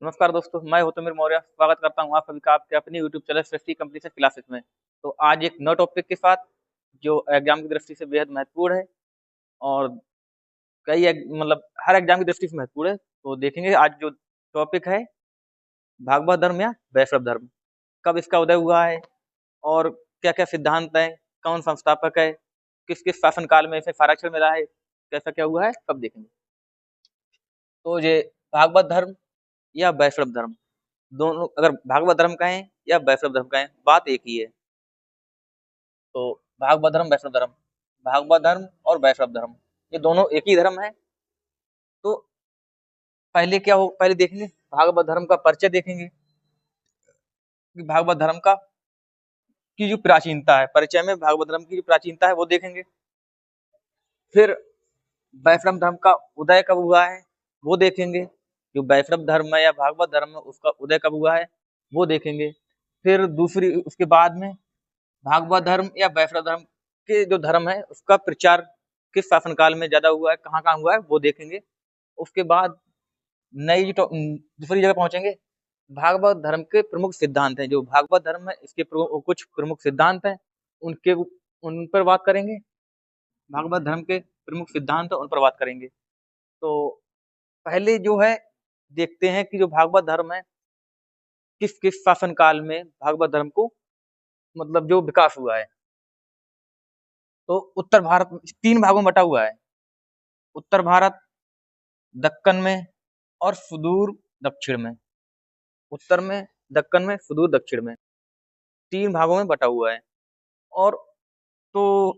नमस्कार दोस्तों, मैं गौतम मौर्य स्वागत करता हूँ आप सभी का आपके अपने यूट्यूब चैनल सृष्टि कंप्लीशन क्लासेस में। तो आज एक नए टॉपिक के साथ जो एग्जाम की दृष्टि से बेहद महत्वपूर्ण है और मतलब हर एग्जाम की दृष्टि से महत्वपूर्ण है। तो देखेंगे आज जो टॉपिक है भागवत धर्म या वैष्णव धर्म, कब इसका उदय हुआ है और क्या क्या सिद्धांत है, कौन संस्थापक है, किस किस शासन काल में इसे साराक्षर मिला है, कैसा क्या हुआ है, सब देखेंगे। तो ये भागवत धर्म या वैष्णव धर्म, दोनों अगर भागवत धर्म कहें या वैष्णव धर्म कहें, बात एक ही है। तो भागवत धर्म, वैष्णव धर्म, भागवत धर्म और वैष्णव धर्म ये दोनों एक ही धर्म है। तो पहले देखेंगे भागवत धर्म का परिचय देखेंगे कि भागवत धर्म का की जो प्राचीनता है, परिचय में भागवत धर्म की जो प्राचीनता है वो देखेंगे। फिर वैष्णव धर्म का उदय कब हुआ है वो देखेंगे, जो वैष्णव धर्म है या भागवत धर्म है उसका उदय कब हुआ है वो देखेंगे। फिर दूसरी उसके बाद में भागवत धर्म या वैष्णव धर्म के जो धर्म है उसका प्रचार किस शासन काल में ज्यादा हुआ है, कहाँ कहाँ हुआ है वो देखेंगे। उसके बाद दूसरी जगह पहुंचेंगे, भागवत धर्म के प्रमुख सिद्धांत हैं, जो भागवत धर्म है इसके कुछ प्रमुख सिद्धांत हैं उनके उन पर बात करेंगे। भागवत धर्म के प्रमुख सिद्धांत उन पर बात करेंगे। तो पहले जो है देखते हैं कि जो भागवत धर्म है किस किस शासन काल में भागवत धर्म को मतलब जो विकास हुआ है। तो उत्तर भारत तीन भागों में बटा हुआ है, उत्तर भारत, दक्कन में और सुदूर दक्षिण में। उत्तर में, दक्कन में, सुदूर दक्षिण में, तीन भागों में बटा हुआ है। और तो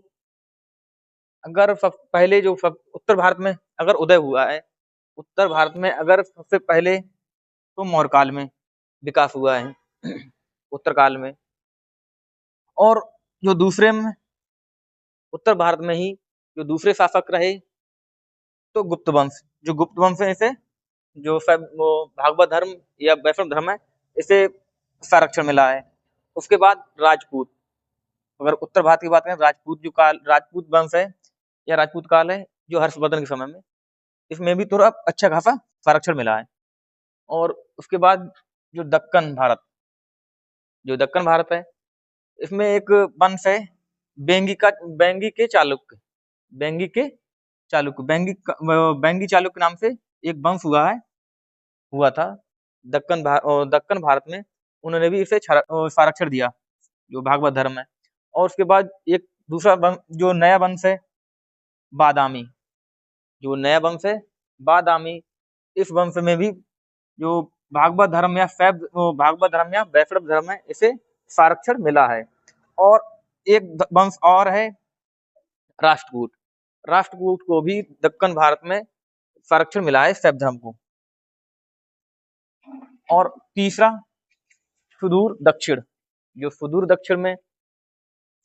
अगर सब पहले जो सब उत्तर भारत में अगर उदय हुआ है, उत्तर भारत में अगर सबसे पहले तो मौर्य काल में विकास हुआ है उत्तर काल में। और जो दूसरे में उत्तर भारत में ही जो दूसरे शासक रहे तो गुप्त वंश, जो गुप्त वंश है इसे जो सब वो भागवत धर्म या वैष्णव धर्म है इसे संरक्षण मिला है। उसके बाद राजपूत, अगर उत्तर भारत की बात करें, राजपूत वंश है या राजपूत काल है जो हर्षवर्धन के समय में, इसमें भी थोड़ा अच्छा खासा संरक्षण मिला है। और उसके बाद जो दक्कन भारत है इसमें एक वंश है बेंगी का बेंगी के चालुक्य बेंगी के चालुक्य बेंगी चालुक्य नाम से एक वंश हुआ था दक्कन भारत में। उन्होंने भी इसे सारक्षण दिया जो भागवत धर्म है। और उसके बाद एक दूसरा जो नया वंश है बादामी, जो नया वंश है बादामी, इस वंश में भी जो भागवत धर्म या वैष्णव धर्म है इसे सारक्षण मिला है। और एक वंश और है राष्ट्रकूट, राष्ट्रकूट को भी दक्कन भारत में संरक्षण मिला है शैव धर्म को। और तीसरा सुदूर दक्षिण, जो सुदूर दक्षिण में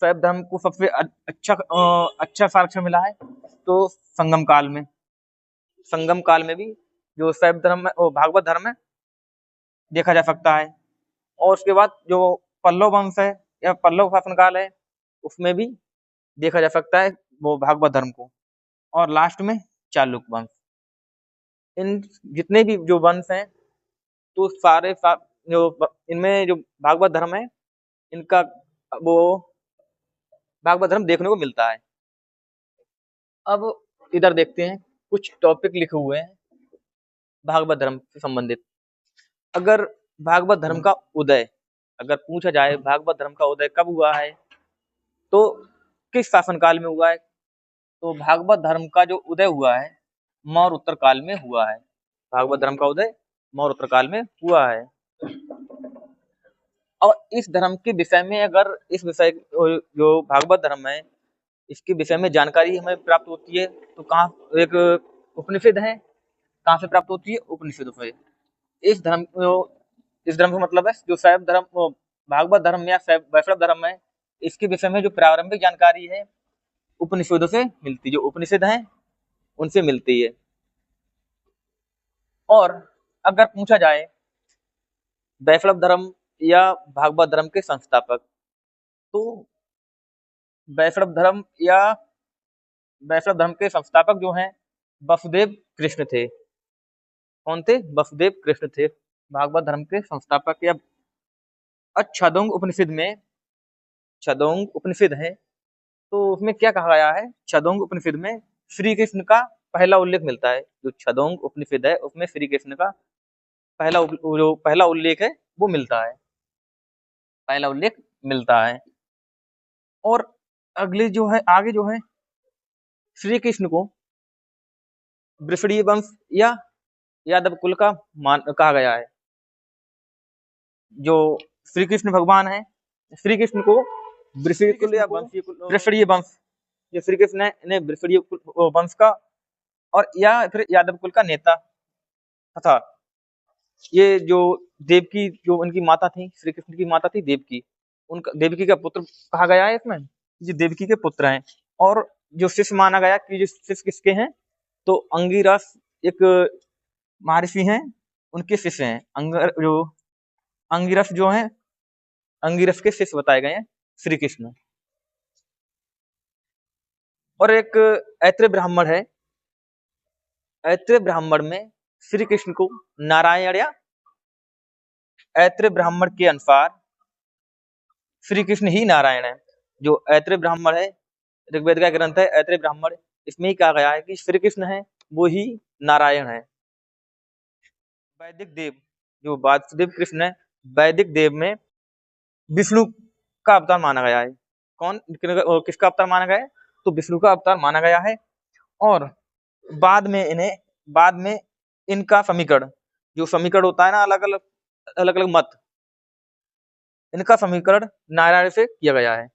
शैव धर्म को सबसे अच्छा संरक्षण मिला है तो संगम काल में भी जो शैव धर्म है भागवत धर्म है देखा जा सकता है। और उसके बाद जो पल्लव वंश है या पल्लव शासन काल है उसमें भी देखा जा सकता है वो भागवत धर्म को। और लास्ट में चालुक्य वंश। इन जितने भी जो वंश हैं तो जो इनमें जो भागवत धर्म है इनका वो भागवत धर्म देखने को मिलता है। अब इधर देखते हैं कुछ टॉपिक लिखे हुए हैं भागवत धर्म से संबंधित। अगर भागवत धर्म का उदय अगर पूछा जाए भागवत धर्म का उदय कब हुआ है तो किस शासन काल में हुआ है, तो भागवत धर्म का जो उदय हुआ है मौर्य उत्तर काल में हुआ है। भागवत धर्म का उदय मौर्य उत्तर काल में हुआ है। और इस धर्म के विषय में अगर इस विषय जो भागवत धर्म है इसके विषय में जानकारी हमें प्राप्त होती है तो कहाँ एक उपनिषद है, कहाँ से प्राप्त होती है, उपनिषदों से। इस धर्म का मतलब है जो शैव धर्म भागवत धर्म या वैष्णव धर्म है इसके विषय में जो प्रारंभिक जानकारी है उपनिषदों से मिलती है, जो उपनिषद हैं उनसे मिलती है। और अगर पूछा जाए वैष्णव धर्म या भागवत धर्म के संस्थापक, तो वैष्णव धर्म के संस्थापक जो हैं वसुदेव कृष्ण थे। कौन थे? वसुदेव कृष्ण थे। भागवत धर्म के संस्थापक या छदोंग उपनिषद में, छदोंग उपनिषद है, तो उसमें क्या कहा गया है? छदोंग उपनिषद में श्री कृष्ण का पहला उल्लेख मिलता है। जो छदोंग उपनिषद है उसमें श्री कृष्ण का जो पहला उल्लेख है वो मिलता है, पहला उल्लेख मिलता है। और अगले जो है, आगे जो है, श्री कृष्ण को वृषणीय वंश या यादव कुल का कहा गया है। जो श्री कृष्ण भगवान है, श्री कृष्ण को वृषणीय कुल या वृषणीय वंश, जो श्री कृष्ण है इन्हें वृषणीय वंश का और या फिर यादव कुल का नेता तथा ये जो देवकी, जो उनकी माता थी, श्री कृष्ण की माता थी देवकी, उनका देवकी का पुत्र कहा गया है इसमें, ये देवकी के पुत्र हैं। और जो शिष्य माना गया कि जो शिष्य किसके हैं, तो अंगिरस एक महर्षि हैं, उनके शिष्य हैं। अंगिरस जो है, अंगिरस के शिष्य बताए गए हैं श्री कृष्ण। और एक ऐत्रेय ब्राह्मण है, ऐत्रेय ब्राह्मण में श्री कृष्ण को नारायण या ऐत्रेय ब्राह्मण के अनुसार श्री कृष्ण ही नारायण है। जो ऐत्रेय ब्राह्मण है, ऋग्वेद का ग्रंथ है ऐत्रेय ब्राह्मण, इसमें ही कहा गया है कि श्री कृष्ण है वो ही नारायण है। वैदिक देव, जो वासुदेव कृष्ण है, वैदिक देव में विष्णु का अवतार माना गया है। कौन, किसका अवतार माना गया है? तो विष्णु का अवतार माना गया है। और बाद में इनका समीकरण, जो समीकरण होता है ना, अलग अलग मत, इनका समीकरण नारायण से किया गया है।